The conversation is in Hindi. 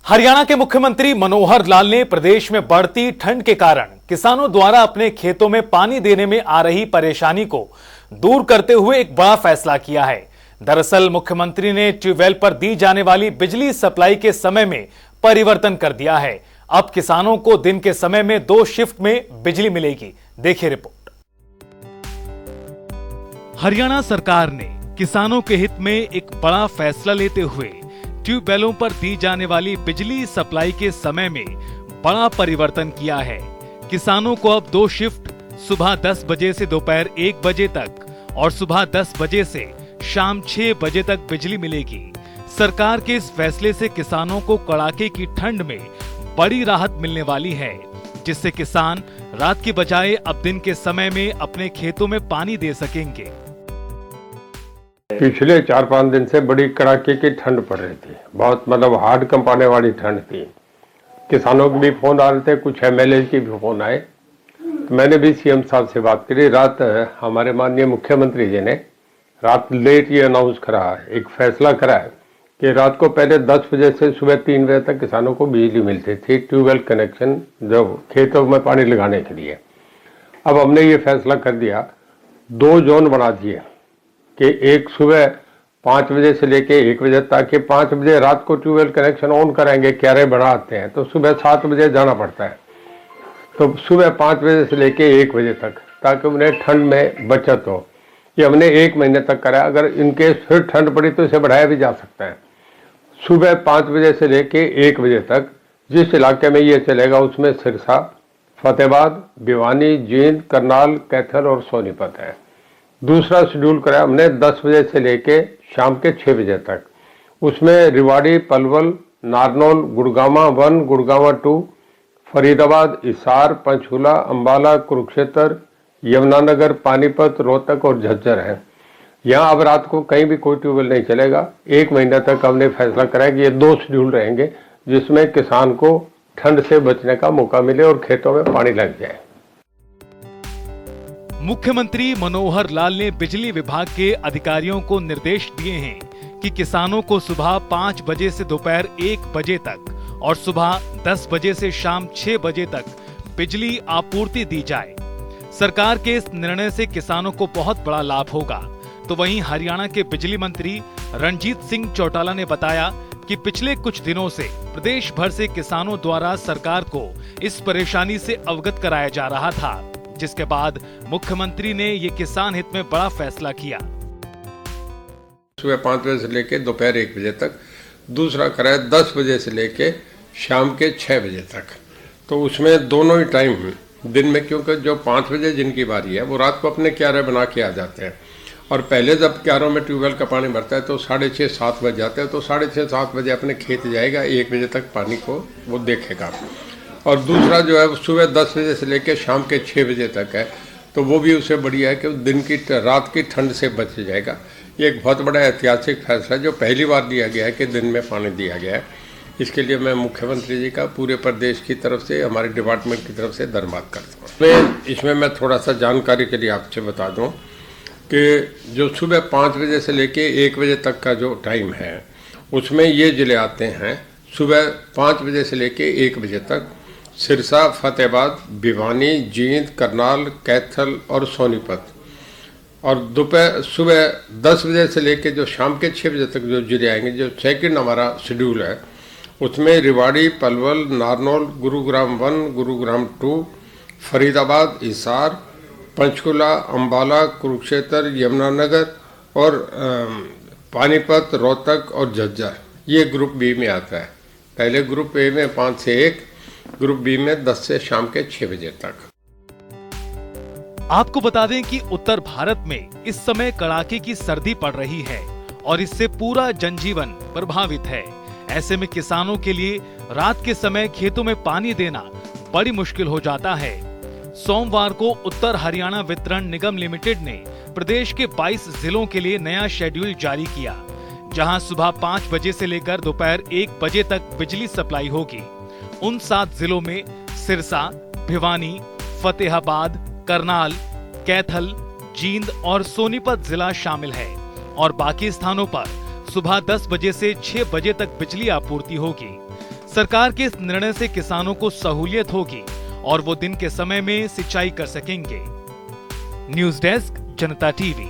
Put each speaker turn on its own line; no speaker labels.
हरियाणा के मुख्यमंत्री मनोहर लाल ने प्रदेश में बढ़ती ठंड के कारण किसानों द्वारा अपने खेतों में पानी देने में आ रही परेशानी को दूर करते हुए एक बड़ा फैसला किया है। दरअसल मुख्यमंत्री ने ट्यूबवेल पर दी जाने वाली बिजली सप्लाई के समय में परिवर्तन कर दिया है। अब किसानों को दिन के समय में 2 शिफ्ट में बिजली मिलेगी। देखिए रिपोर्ट। हरियाणा सरकार ने किसानों के हित में एक बड़ा फैसला लेते हुए ट्यूबवेलों पर दी जाने वाली बिजली सप्लाई के समय में बड़ा परिवर्तन किया है। किसानों को अब 2 शिफ्ट सुबह 10 बजे से दोपहर 1 बजे तक और सुबह 10 बजे से शाम 6 बजे तक बिजली मिलेगी। सरकार के इस फैसले से किसानों को कड़ाके की ठंड में बड़ी राहत मिलने वाली है, जिससे किसान रात की बजाय अब दिन के समय में अपने खेतों में पानी दे सकेंगे।
पिछले 4-5 दिन से बड़ी कड़ाके की ठंड पड़ रही थी। बहुत हार्ड कंपाने वाली ठंड थी। किसानों के भी फोन आ रहे थे, कुछ एमएलए के भी फोन आए। तो मैंने भी सीएम साहब से बात करी। रात हमारे माननीय मुख्यमंत्री जी ने रात लेट ये अनाउंस करा है, एक फैसला करा है कि रात को पहले 10 बजे से सुबह 3 बजे तक किसानों को बिजली मिलती थी, ट्यूबवेल कनेक्शन जो खेतों में पानी लगाने के लिए। अब हमने ये फैसला कर दिया, 2 जोन बना दिए कि एक सुबह 5 बजे से लेके 1 बजे, ताकि 5 बजे रात को ट्यूबवेल कनेक्शन ऑन करेंगे, क्यारे बढ़ाते हैं तो सुबह 7 बजे जाना पड़ता है, तो सुबह 5 बजे से लेके 1 बजे तक, ताकि उन्हें ठंड में बचत हो। ये हमने 1 महीने तक करा। अगर इनके फिर ठंड पड़ी तो इसे बढ़ाया भी जा सकता है। सुबह 5 बजे से लेके 1 बजे तक जिस इलाके में ये चलेगा उसमें सिरसा, फतेहाबाद, भिवानी, जींद, करनाल, कैथल और सोनीपत है। दूसरा शेड्यूल करा हमने 10 बजे से लेके शाम के 6 बजे तक। उसमें रिवाड़ी, पलवल, नारनौल, गुड़गामा 1, गुड़गामा 2, फरीदाबाद, हिसार, पंचकूला, अंबाला, कुरुक्षेत्र, यमुनानगर, पानीपत, रोहतक और झज्जर है। यहाँ अब रात को कहीं भी कोई ट्यूबवेल नहीं चलेगा। 1 महीना तक हमने फैसला करा कि ये 2 शेड्यूल रहेंगे, जिसमें किसान को ठंड से बचने का मौका मिले और खेतों में पानी लग जाए।
मुख्यमंत्री मनोहर लाल ने बिजली विभाग के अधिकारियों को निर्देश दिए हैं कि किसानों को सुबह 5 बजे से दोपहर 1 बजे तक और सुबह 10 बजे से शाम 6 बजे तक बिजली आपूर्ति दी जाए। सरकार के इस निर्णय से किसानों को बहुत बड़ा लाभ होगा। तो वहीं हरियाणा के बिजली मंत्री रणजीत सिंह चौटाला ने बताया कि पिछले कुछ दिनों से प्रदेश भर से किसानों द्वारा सरकार को इस परेशानी से अवगत कराया जा रहा था, जिसके बाद मुख्यमंत्री ने ये किसान हित में बड़ा फैसला किया।
सुबह 5 बजे से लेके दोपहर 1 बजे तक। दूसरा कराया 10 बजे से लेके शाम के 6 बजे तक। तो उसमें दोनों ही टाइम दिन में, क्योंकि जो 5 बजे जिनकी बारी है वो रात को अपने क्यारे बना के आ जाते हैं, और पहले जब क्यारों में ट्यूबवेल का पानी भरता है तो 6:30-7 बज जाते हैं, तो 6:30-7 बजे अपने खेत जाएगा, 1 बजे तक पानी को वो देखेगा। और दूसरा जो है वो सुबह 10 बजे से लेकर शाम के 6 बजे तक है, तो वो भी उससे बढ़िया है कि दिन की रात की ठंड से बच जाएगा। ये एक बहुत बड़ा ऐतिहासिक फैसला जो पहली बार लिया गया है कि दिन में पानी दिया गया है। इसके लिए मैं मुख्यमंत्री जी का पूरे प्रदेश की तरफ से, हमारे डिपार्टमेंट की तरफ से धन्यवाद करता हूँ। इसमें मैं थोड़ा सा जानकारी के लिए आपसे बता दूँ कि जो सुबह 5 बजे से लेके 1 बजे तक का जो टाइम है उसमें ये ज़िले आते हैं। सुबह 5 बजे से लेके 1 बजे तक सिरसा, फतेहाबाद, भिवानी, जींद, करनाल, कैथल और सोनीपत। और दोपहर सुबह 10 बजे से लेके जो शाम के 6 बजे तक जो जिले आएंगे, जो सेकंड हमारा शेड्यूल है, उसमें रिवाड़ी, पलवल, नारनौल, गुरुग्राम 1, गुरुग्राम 2, फरीदाबाद, हिसार, पंचकूला, अंबाला, कुरुक्षेत्र, यमुनानगर और पानीपत, रोहतक और झज्जर, ये ग्रुप बी में आता है। पहले ग्रुप ए में 5 से 1, ग्रुप बी में 10 से शाम के 6 बजे तक।
आपको बता दें कि उत्तर भारत में इस समय कड़ाके की सर्दी पड़ रही है और इससे पूरा जनजीवन प्रभावित है। ऐसे में किसानों के लिए रात के समय खेतों में पानी देना बड़ी मुश्किल हो जाता है। सोमवार को उत्तर हरियाणा वितरण निगम लिमिटेड ने प्रदेश के 22 जिलों के लिए नया शेड्यूल जारी किया, जहां सुबह 5 बजे से लेकर दोपहर 1 बजे तक बिजली सप्लाई होगी। उन 7 जिलों में सिरसा, भिवानी, फतेहाबाद, करनाल, कैथल, जींद और सोनीपत जिला शामिल है और बाकी स्थानों पर सुबह 10 बजे से 6 बजे तक बिजली आपूर्ति होगी। सरकार के इस निर्णय से किसानों को सहूलियत होगी और वो दिन के समय में सिंचाई कर सकेंगे। न्यूज डेस्क, जनता टीवी।